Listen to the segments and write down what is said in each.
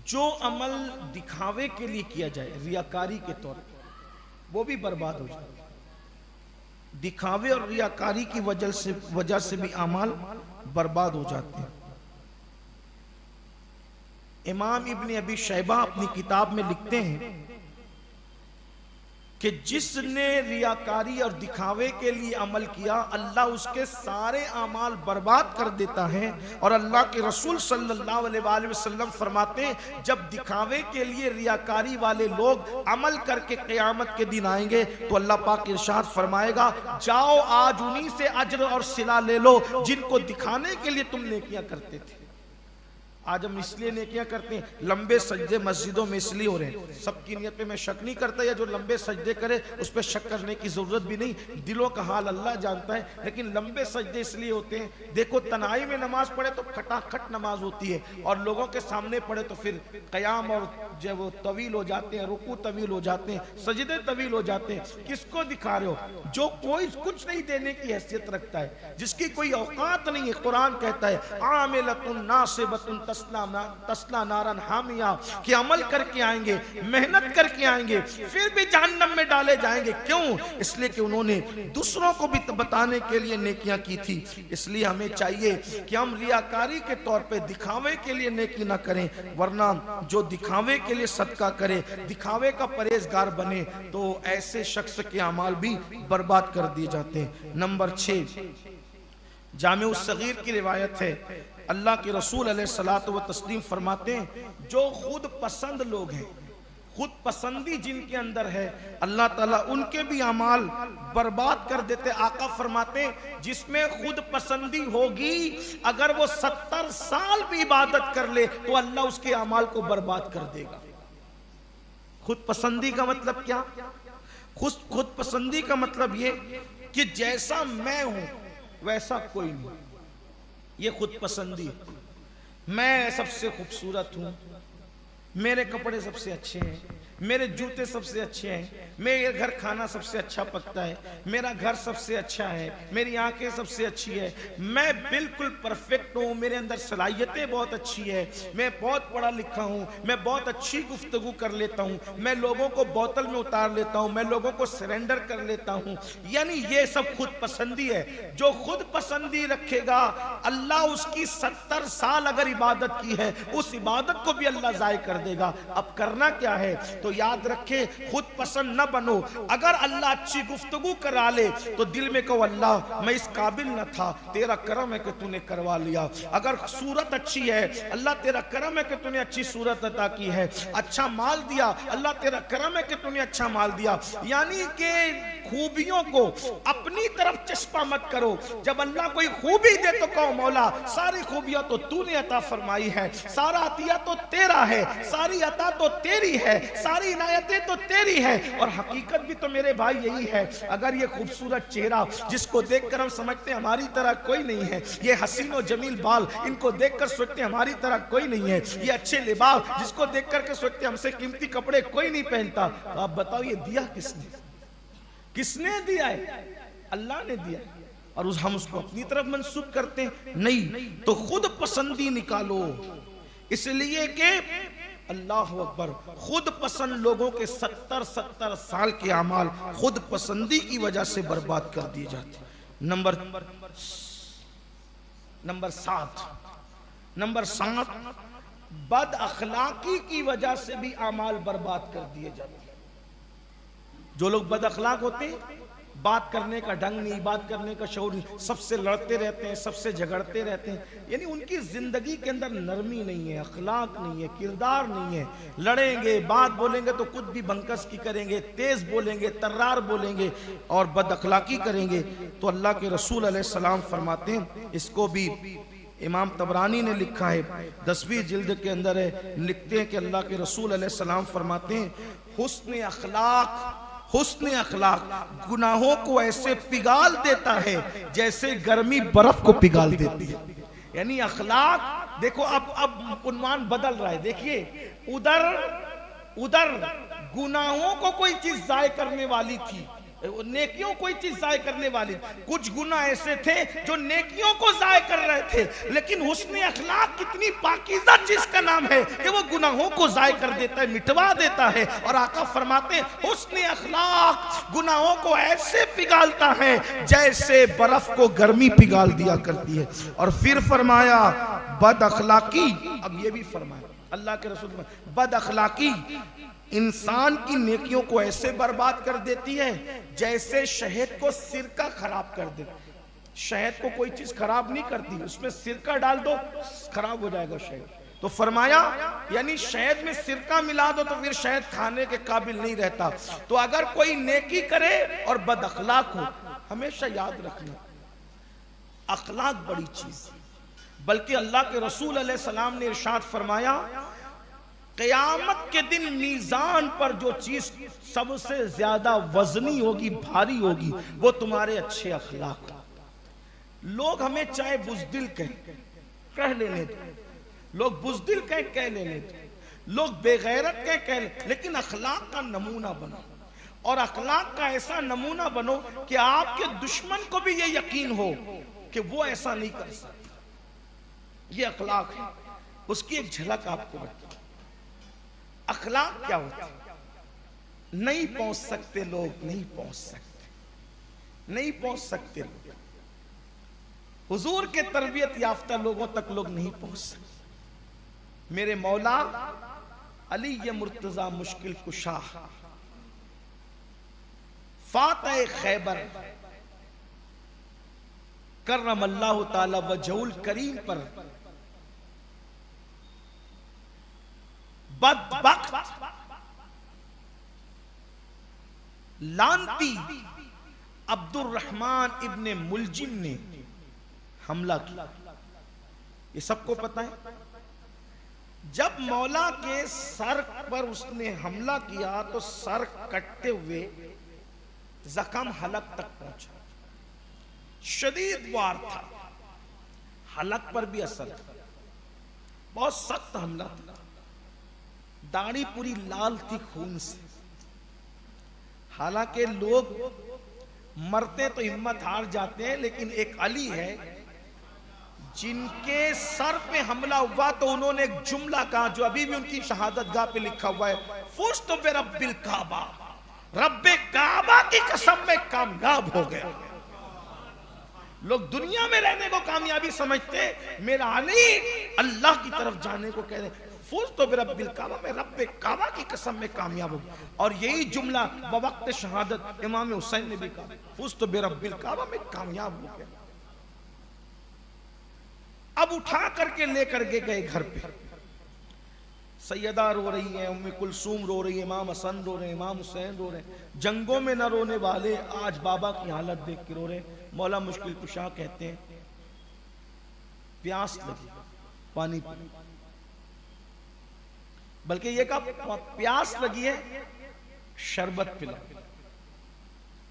जो अमल दिखावे के लिए किया जाए रियाकारी के तौर पर, वो भी बर्बाद हो जाता है। दिखावे और रियाकारी की वजह से भी अमाल बर्बाद हो जाते हैं। इमाम इब्न अबी शैबा अपनी किताब में लिखते हैं कि जिसने रियाकारी और दिखावे के लिए अमल किया, अल्लाह उसके सारे अमाल बर्बाद कर देता है। और अल्लाह के रसूल सल्लल्लाहु अलैहि वसल्लम फरमाते हैं, जब दिखावे के लिए रियाकारी वाले लोग अमल करके क़यामत के दिन आएंगे तो अल्लाह पाक इरशाद फरमाएगा, जाओ आज उन्हीं से अज्र और सिला ले लो जिनको दिखाने के लिए तुम नेकियां करते थे। आज हम इसलिए नेकियां करते हैं, लंबे सजदे मस्जिदों में इसलिए हो रहे हैं। सबकी नियत पे मैं शक नहीं करता, या जो लंबे सजदे करे उस पर शक करने की जरूरत भी नहीं, दिलों का हाल अल्लाह जानता है। लेकिन लंबे सजदे इसलिए होते हैं, देखो तनाई में नमाज पढ़े तो खटाखट नमाज होती है, और लोगों के सामने पढ़े तो फिर कयाम और जब वो तवील हो जाते हैं, रुकू तवील हो जाते हैं, सजदे तवील हो जाते हैं। किसको दिखा रहे हो? जो कोई कुछ नहीं देने की हैसियत रखता है, जिसकी कोई औकात नहीं है। कुरान कहता है, आमिलतुन नासिबतुन तस्ला नारन हामिया, कि अमल करके आएंगे, मेहनत करके आएंगे, फिर भी जहन्नम में डाले जाएंगे। क्यों? इसलिए कि उन्होंने दूसरों को भी बताने के लिए नेकियां की थी। इसलिए हमें चाहिए कि हम रियाकारी के तौर पे दिखावे के लिए नेकी ना करें, वरना जो दिखावे के लिए सदका करे, दिखावे का परहेजगार बने, तो ऐसे शख्स के अमाल भी बर्बाद कर दिए जाते हैं। नंबर 6, जामे सगीर की रिवायत है, अल्लाह के रसूल अलैहिस्सलातु व तस्लीम फरमाते हैं, जो खुद पसंद लोग हैं, खुद पसंदी जिनके अंदर है, अल्लाह ताला उनके भी अमाल बर्बाद कर देते। आका फरमाते हैं, जिसमें खुद पसंदी होगी, अगर वो 70 साल भी इबादत कर ले तो अल्लाह उसके अमाल को बर्बाद कर देगा। खुद पसंदी का मतलब क्या? खुद पसंदी का मतलब ये कि जैसा मैं हूं वैसा कोई नहीं, ये खुद पसंदी है। मैं सबसे खूबसूरत हूं, मेरे कपड़े सबसे अच्छे हैं, मेरे जूते सबसे अच्छे हैं, मेरे घर खाना सबसे अच्छा पकता है, मेरा घर सबसे अच्छा है, मेरी आंखें सबसे अच्छी है, मैं बिल्कुल परफेक्ट हूँ, मेरे अंदर सलाहियतें बहुत अच्छी है, मैं बहुत पढ़ा लिखा हूँ, मैं बहुत अच्छी गुफ्तगू कर लेता हूँ, मैं लोगों को बोतल में उतार लेता हूँ, मैं लोगों को सरेंडर कर लेता हूँ। यानी ये सब खुद पसंदी है। जो खुद पसंदी रखेगा, अल्लाह उसकी 70 साल अगर इबादत की है, उस इबादत को भी अल्लाह ज़ाय कर देगा। अब करना क्या है? तो याद रखे, खुद पसंद न बनो। अगर अल्लाह अच्छी गुफ्तगू करा ले तो दिल में कहो, अल्लाह मैं इस काबिल न था, तेरा करम है कि तूने करवा लिया। अगर सूरत अच्छी है, अल्लाह तेरा करम है कि तूने अच्छी सूरत अता की है। अच्छा माल दिया, अल्लाह तेरा करम है कि तूने अच्छा माल दिया। यानी कि खूबियों को अपनी तरफ चश्मा मत करो। जब अल्लाह कोई खूबी दे तो कहो, मौला सारी खूबियां तो तूने अता फरमाई है, सारा अतिया तो तेरा है, सारी अता तो तेरी है, सारी इनायतें तो तेरी है। और हकीकत भी तो मेरे भाई यही है। अगर ये खूबसूरत चेहरा जिसको देखकर हम समझते हैं हमारी तरह कोई नहीं है, ये हसीन और जमील बाल इनको देखकर सोचते हैं हमारी तरह कोई नहीं है, ये अच्छे लिबास जिसको देखकर के सोचते हैं हमसे कीमती कपड़े कोई नहीं पहनता, तो आप बताओ ये दिया किसने? किसने दिया है? अल्लाह ने दिया। और हम उसको अपनी तरफ मंसूब करते हैं। नहीं, तो खुद पसंदी निकालो। इसलिए कि अल्लाह अकबर, खुद पसंद लोगों के 70 साल के अमाल खुद पसंदी की वजह से बर्बाद कर दिए जाते। नंबर 7, बद अखलाकी की वजह से भी अमाल बर्बाद कर दिए जाते। जो लोग बद अखलाक होते हैं, बात करने का ढंग नहीं, बात करने का शौर नहीं, सबसे लड़ते रहते हैं, सबसे झगड़ते रहते हैं, यानी उनकी जिंदगी के अंदर नरमी नहीं है, अखलाक नहीं है, किरदार नहीं है। लड़ेंगे, बात बोलेंगे तो खुद भी बंकस की करेंगे, तेज बोलेंगे, तर्रार बोलेंगे और बद अखलाकी करेंगे। तो अल्लाह के रसूल अलैहिस्सलाम फरमाते हैं, इसको भी इमाम तबरानी ने लिखा है, 10वीं जिल्द के अंदर है, लिखते हैं कि अल्लाह के रसूल अलैहिस्सलाम फरमाते हैं, हुस्न अखलाक गुनाहों को ऐसे पिघाल देता है जैसे गर्मी बर्फ को पिघाल देती है। यानी अखलाक देखो, अब उन्वान बदल रहा है। देखिए, उधर गुनाहों को कोई चीज जाय करने वाली थी, नेकियों कोई चीज जाय करने वाली। कुछ गुनाह ऐसे थे जो नेकियों को जाय कर रहे थे, लेकिन हुस्न अखलाक कितनी पाकीज़ा चीज का नाम है कि वो गुनाहों को जाय कर देता है, मिटवा देता है। और आका फरमाते हैं हुस्न अखलाक गुनाहों को ऐसे पिघालता है जैसे बर्फ को गर्मी पिघाल दिया करती है। और फिर फरमाया बद अखलाकी, अब ये भी फरमाया अल्लाह के रसूल में, बद अखलाकी इंसान की नेकियों को ऐसे बर्बाद कर देती है जैसे शहद को सिरका खराब कर दे। शहद को कोई चीज खराब नहीं करती, उसमें सिरका डाल दो खराब हो जाएगा शहद। तो फरमाया यानी शहद में सिरका मिला दो तो फिर शहद खाने के काबिल नहीं रहता। तो अगर कोई नेकी करे और बद अखलाक हो, हमेशा याद रखना अखलाक बड़ी चीज, बल्कि अल्लाह के रसूल अलैहि सलाम ने इरशाद फरमाया क़यामत के दिन मीज़ान पर जो चीज सबसे ज्यादा वजनी होगी, भारी होगी, वो तुम्हारे अच्छे अखलाक। लोग हमें चाहे बुज़दिल कह लेने दो, लोग बुज़दिल कह लेने दो, लोग बेगैरत कह ले, लेकिन अखलाक का नमूना बनो। और अखलाक का ऐसा नमूना बनो कि आपके दुश्मन को भी ये यकीन हो कि वो ऐसा नहीं कर सकता। ये अखलाक है, उसकी एक झलक आपको बताओ। अखलाक क्या होता है? नहीं पहुंच सकते लोग, नहीं पहुंच सकते, नहीं पहुंच सकते लोग, हुजूर के तरबियत याफ्ता लोगों तक लोग नहीं पहुंच सकते। मेरे मौला अली ये मुर्तजा मुश्किल कुशा फातह खैबर करमल्लाहु ताला वजहुल करीम पर बदबख्त लानती अब्दुर्रहमान इब्ने मुलजिम ने हमला किया। ये सबको पता है। जब मौला के सर पर उसने हमला किया तो सर कटते हुए जख्म हलक तक पहुंचा। शदीद वार था, हलक पर भी असर था, बहुत सख्त हमला था। दाढ़ी पूरी लाल थी खून से। हालांकि लोग मरते तो हिम्मत हार जाते हैं, लेकिन एक अली है जिनके सर पे हमला हुआ तो उन्होंने एक जुमला कहा जो अभी भी उनकी शहादत गाह पे लिखा हुआ है, फुज़्तु बिरब्बिल काबा, रब्बे काबा की कसम में कामयाब हो गया। लोग दुनिया में रहने को कामयाबी समझते, मेरा अली अल्लाह की तरफ जाने को कह रहे, फुज़्तु बिरब्बिल काबा, में रब्बे काबा की कसम में कामयाब हो गया। और यही जुमला बवक्त शहादत इमाम हुसैन ने भी कहा, फुज़्तु बिरब्बिल काबा में कामयाब हो गया। अब उठा करके लेकर के गए घर पे। सैयदा रो रही है, उम्मे कुलसूम रो रही है, इमाम हसन रो रहे हैं, इमाम हुसैन रो रहे हैं। जंगों में न रोने वाले आज बाबा की हालत देख के रो रहे। मौला मुश्किल कुशा कहते हैं प्यास लगी, पानी पी, बल्कि ये कहा प्यास लगी है शरबत पिला,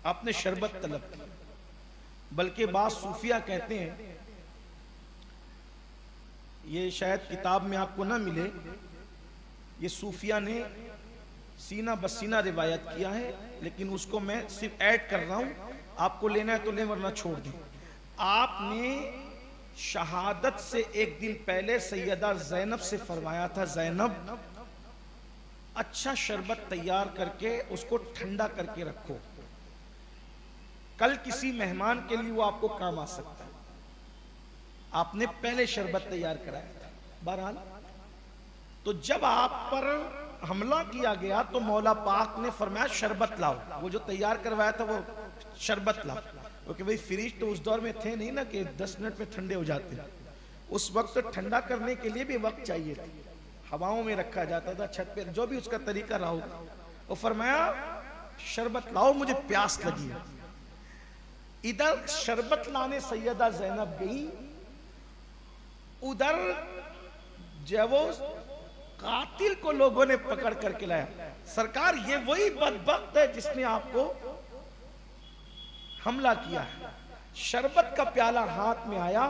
आपने शरबत तलब की। बल्कि बात सूफिया कहते हैं, ये शायद किताब में आपको ना मिले, ये सूफिया ने सीना बसीना रिवायत किया है, लेकिन उसको मैं सिर्फ ऐड कर रहा हूं। आपको लेना है तो ले, वरना छोड़ दें। आपने शहादत से एक दिन पहले सैयदा ज़ैनब से फरमाया था, ज़ैनब अच्छा शरबत तैयार करके उसको ठंडा करके रखो, कल किसी मेहमान के लिए वो आपको काम आ सकता है। आपने पहले शरबत तैयार कराया था। बहरहाल तो जब आप पर हमला किया गया तो मौला पाक ने फरमाया शरबत लाओ, वो जो तैयार करवाया था वो शरबत लाओ, क्योंकि भाई फ्रिज तो उस दौर में थे नहीं ना कि 10 मिनट में ठंडे हो जाते। उस वक्त तो ठंडा करने के लिए भी वक्त चाहिए था, हवाओं में रखा जाता था, छत पे, जो भी उसका तरीका रहा होगा। वो फरमाया शरबत लाओ, मुझे प्यास लगी है। इधर शरबत लाने सैयदा ज़ैनब गई, उधर जब वो कातिल को लोगों ने पकड़ करके लाया। सरकार ये वही बदबख्त है जिसने आपको हमला किया है। शरबत का प्याला हाथ में आया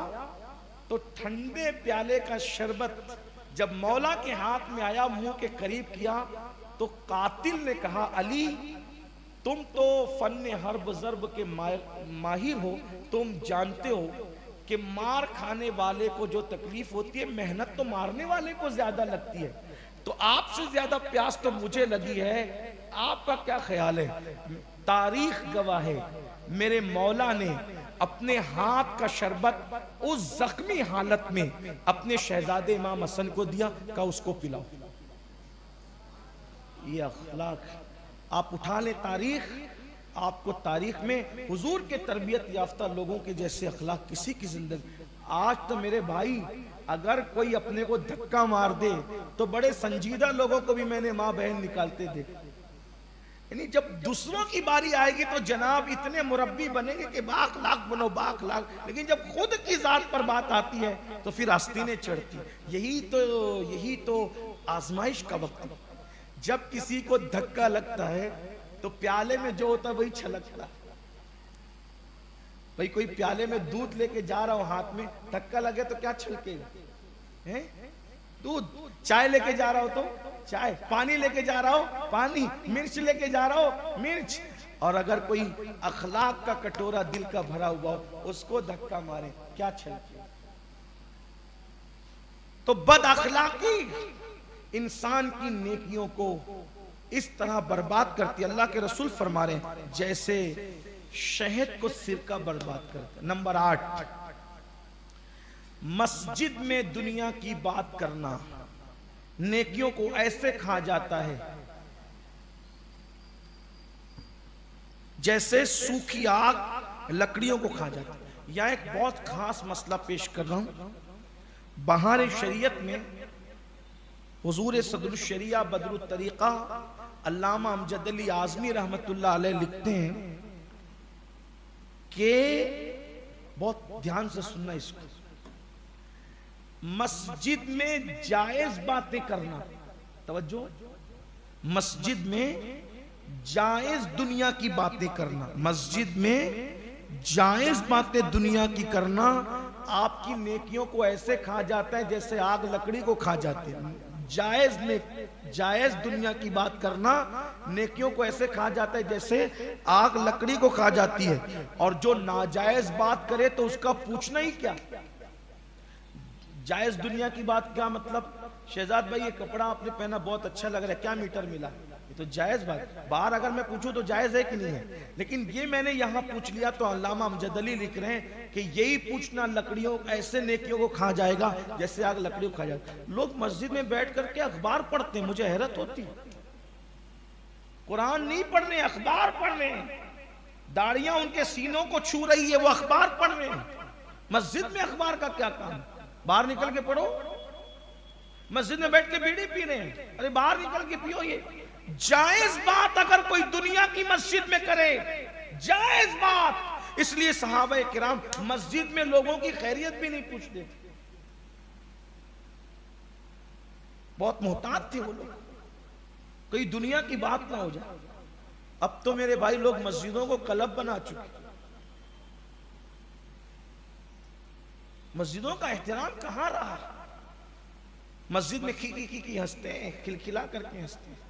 तो ठंडे प्याले का शरबत जब मौला के हाथ में आया, मुंह के करीब किया तो कातिल ने कहा, अली तुम तो फन हर्ब ज़र्ब के माहिर हो, तुम जानते हो कि मार खाने वाले को जो तकलीफ होती है, मेहनत तो मारने वाले को ज्यादा लगती है, तो आपसे ज्यादा प्यास तो मुझे लगी है। आपका क्या ख्याल है? तारीख गवाह है, मेरे मौला ने अपने हाथ का शरबत उस जख्मी हालत में अपने शहजादे इमाम हसन को दिया, का उसको पिलाओ। ये अखलाक, आप उठा ले तारीख, आपको तारीख में हुजूर के तरबियत याफ्ता लोगों के जैसे अखलाक किसी की जिंदगी। आज तो मेरे भाई अगर कोई अपने को धक्का मार दे तो बड़े संजीदा लोगों को भी मैंने माँ बहन निकालते देखा। यानी जब दूसरों की बारी आएगी तो जनाब इतने मुरब्बी बनेंगे कि बाख-लाख बनो, बाख-लाख, लेकिन जब खुद की जात पर बात आती है तो फिर आस्तीनें चढ़ती। यही तो आजमाइश का वक्त है। जब किसी को धक्का लगता है तो प्याले में जो होता है वही छलकता है। भाई कोई प्याले में दूध लेके जा रहा हो, हाथ में धक्का लगे तो क्या छलकेगा? हैं? दूध। चाय लेके जा रहा हो तो चाय, पानी लेके जा रहा हो पानी, मिर्च लेके जा रहा हो मिर्च। और अगर कोई अखलाक का कटोरा दिल का भरा हुआ हो, उसको धक्का मारे, क्या छलके? तो बद अखलाकी इंसान की नेकियों को इस तरह बर्बाद करती है। अल्लाह के रसूल फरमा रहे हैं जैसे शहद को सिरका बर्बाद करता है। नंबर 8, मस्जिद में दुनिया की बात करना नेकियों को ऐसे खा जाता है जैसे सूखी आग लकड़ियों को खा जाता है। यहां एक बहुत खास मसला पेश कर रहा हूं। बहार शरीयत में हुजूर सदरुल शरिया बदरुल तरीका अल्लामा अमजद अली आज़मी रहमतुल्लाह अलैह लिखते हैं कि बहुत ध्यान से सुनना इसको, मस्जिद में जायज बातें करना, तवज्जो, मस्जिद में जायज दुनिया की बातें करना, मस्जिद में जायज बातें दुनिया की करना आपकी नेकियों को ऐसे खा जाता है जैसे आग लकड़ी को खा जाते हैं। जायज दुनिया की बात करना नेकियों को ऐसे खा जाता है जैसे आग लकड़ी को खा जाती है। और जो नाजायज बात करे तो उसका पूछना ही क्या। जायज दुनिया की बात क्या मतलब? शहजाद भाई ये कपड़ा आपने पहना बहुत अच्छा लग रहा है, क्या मीटर मिला? ये तो जायज बात। बाहर अगर मैं पूछूं तो जायज है कि नहीं है, लेकिन ये मैंने यहां पूछ लिया तो अल्लामा अमजद अली लिख रहे हैं कि यही पूछना लकड़ियों ऐसे नेकियों को खा जाएगा जैसे आग लकड़ियों को खा जाएगा। लोग मस्जिद में बैठ करके अखबार पढ़ते हैं, मुझे हैरत होती है। कुरान नहीं पढ़ने, अखबार पढ़ने। दाढ़ियां उनके सीनों को छू रही है, वो अखबार पढ़ रहे हैं। मस्जिद में अखबार का क्या काम? बाहर निकल के पढ़ो। मस्जिद में बैठ के बीड़ी पी रहे हैं, अरे बाहर निकल के पियो। ये जायज बात अगर कोई दुनिया की मस्जिद में करे, जायज बात। इसलिए सहाबा किराम मस्जिद में लोगों की खैरियत भी नहीं पूछते, बहुत मोहतात थे वो लोग, कोई दुनिया की बात ना हो जाए। अब तो मेरे भाई लोग मस्जिदों को क्लब बना चुके। मस्जिदों का एहतराम कहां रहा? मस्जिद में खी हंसते हैं, खिलखिला करके हंसते हैं।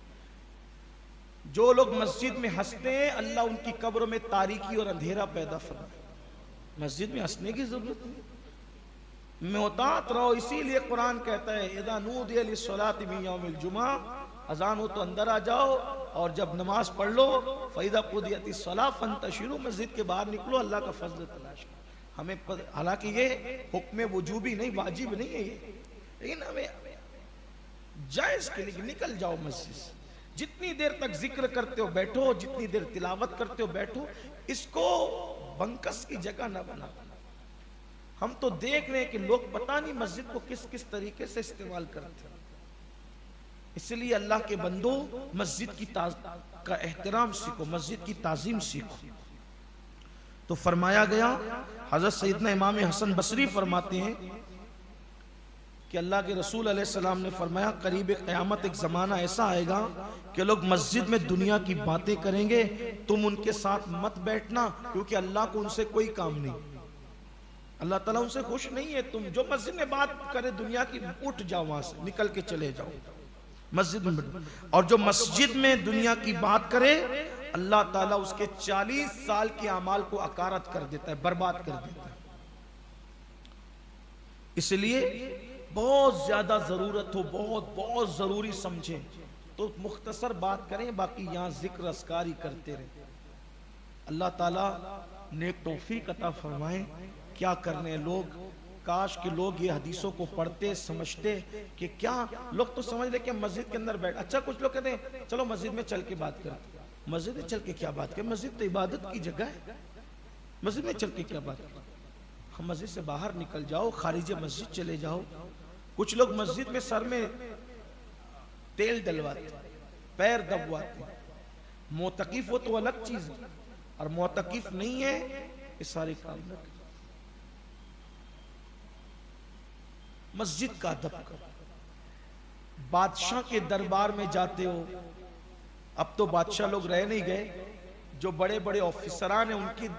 जो लोग मस्जिद में हंसते हैं अल्लाह उनकी कब्र में तारीकी और अंधेरा पैदा फरमाए। मस्जिद में हंसने की जरूरत नहीं, मोहतात रहो। इसीलिए कुरान कहता है इज़ा नूदिया लिस्सलाति मिन यौमिल जुमा, अजान हो तो अंदर आ जाओ और जब नमाज पढ़ लो फ़इज़ा क़ुदियतिस सलाह फंतशिरू, मस्जिद के बाहर निकलो, अल्लाह का फजल तलाश करो। हमें हालांकि ये हुक्म वजूबी नहीं, वाजिब नहीं है ये, लेकिन हमें जायज के लिए निकल जाओ मस्जिद से। जितनी देर तक जिक्र करते हो बैठो, जितनी देर तिलावत करते हो बैठो। इसको बंकस की जगह ना बना। हम तो देख रहे हैं कि लोग पता नहीं मस्जिद को किस किस तरीके से इस्तेमाल करते हैं। इसलिए अल्लाह के बंदो मस्जिद की का एहतराम सीखो, मस्जिद की ताजीम सीखो। तो फरमाया गया, हजरत सैयदना इमाम हसन बसरी फरमाते हैं कि अल्लाह के रसूल अलैहिस्सलाम ने फरमाया करीब क़यामत एक ज़माना ऐसा आएगा कि लोग मस्जिद में दुनिया की बातें करेंगे, तुम उनके साथ मत बैठना, क्योंकि अल्लाह को उनसे कोई काम नहीं, अल्लाह ताला उनसे खुश नहीं है। तुम जो मस्जिद में बात करे दुनिया की, उठ जाओ वहां से, निकल के चले जाओ। मस्जिद में। और जो मस्जिद में दुनिया की बात करे, अल्लाह ताला उसके 40 साल के अमाल को अकारत कर देता है, बर्बाद कर देता है। इसलिए बहुत ज्यादा जरूरत हो, बहुत बहुत जरूरी समझें तो मुख्तसर बात करें, बाकी यहां जिक्र अस्कारी करते रहे। अल्लाह ताला नेक तौफीक अता फरमाए। क्या करने लोग, काश के लोग ये हदीसों को पढ़ते समझते कि क्या लोग तो समझ ले कि मस्जिद के अंदर बैठ, अच्छा कुछ लोग कहते हैं चलो मस्जिद में चल के बात करते। मस्जिद में चल के क्या बात करें, मस्जिद तो इबादत की जगह है, मस्जिद में चल के क्या बात करें। हम मस्जिद से बाहर निकल जाओ, खारिज मस्जिद चले जाओ। कुछ लोग मस्जिद में सर में तेल डलवाते, पैर दबवाते। मोतकीफ हो तो अलग चीज है, और मोतकीफ नहीं है ये सारे काम न करें। मस्जिद का अदब करो। बादशाह के दरबार में जाते हो, अब तो बादशाह लोग रह नहीं गए, जो बड़े बड़े ऑफिसरान हैं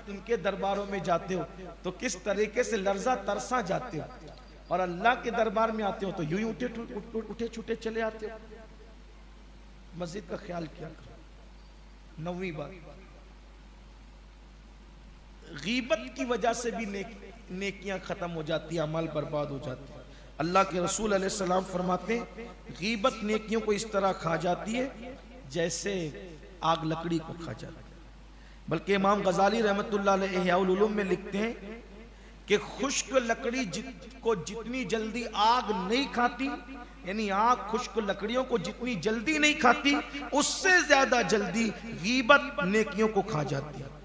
उनके दरबारों में जाते हो तो किस तरीके से लर्जा तरसा जाते हो, और अल्लाह के दरबार में आते हो तो यूं ही उठे छूटे चले आते हो। मस्जिद का ख्याल किया करो। 9वीं बात, गीबत की वजह से भी नेकियां खत्म हो जाती है, अमल बर्बाद हो जाती है। अल्लाह के रसूल अलैहिस्सलाम फरमाते हैं, गीबत नेकियों को इस तरह खा जाती है जैसे आग लकड़ी को खा जाती है। बल्कि इमाम गजाली रहमतुल्लाह अलैह इह्याउल उलूम में लिखते हैं कि खुश्क लकड़ी को जितनी जल्दी आग नहीं खाती, यानी आग खुश्क लकड़ियों को जितनी जल्दी नहीं खाती, उससे ज्यादा जल्दी गीबत नेकियों को खा जाती है।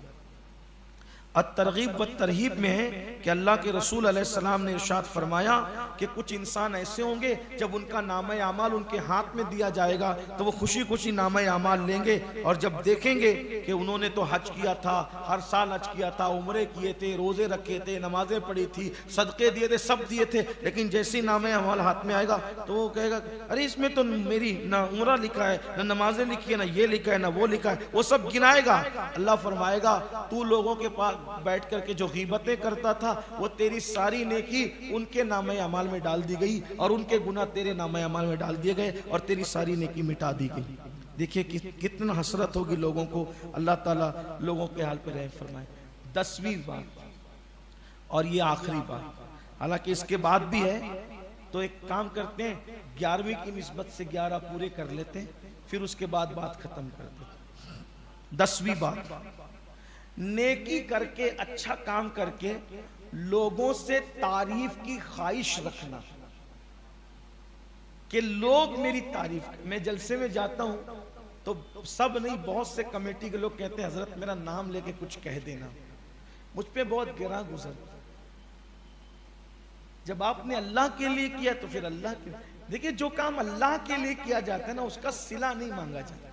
अत-तरगीब व तरहीब में है कि अल्लाह के रसूल अलैहिस्सलाम ने इरशाद फरमाया कि कुछ इंसान ऐसे होंगे जब उनका नामा अमाल उनके हाथ में दिया जाएगा तो वो खुशी खुशी नामा अमाल लेंगे, और जब देखेंगे कि उन्होंने तो हज किया था, हर साल हज किया था, उम्रे किए थे, रोजे रखे थे, नमाजें पढ़ी थी, सदके दिए थे, सब दिए थे, लेकिन जैसे ही नामा अमाल हाथ में आएगा तो वो कहेगा अरे इसमें तो मेरी ना उम्रा लिखा है, ना नमाजें लिखी है, ना ये लिखा है, ना वो लिखा है। वो सब गिनाएगा। अल्लाह फरमाएगा तू लोगों के पास बैठ करके जो गीबतें करता था वो तेरी सारी नेकी उनके नामे अमाल में डाल दी गई, और उनके गुनाह तेरे नामे अमाल में डाल दिए गए, और तेरी सारी नेकी मिटा दी गई। देखिए कितना हसरत होगी लोगों को। अल्लाह ताला लोगों के हाल पे रहम फरमाए। 10वीं बात, और ये आखिरी बात, हालांकि इसके बाद भी है, तो एक काम करते हैं 11वीं की निस्बत से 11 पूरे कर लेते हैं, फिर उसके बाद बात खत्म कर देते हैं। 10वीं बात, नेकी करके, अच्छा काम करके लोगों से तारीफ की ख्वाहिश रखना कि लोग मेरी तारीफ। मैं जलसे में जाता हूं तो सब नहीं, बहुत से कमेटी के लोग कहते हैं हजरत मेरा नाम लेके कुछ कह देना। मुझ पे बहुत गिरा गुजरता। जब आपने अल्लाह के लिए किया तो फिर अल्लाह के, देखिए जो काम अल्लाह के लिए किया जाता है ना उसका सिला नहीं मांगा जाता।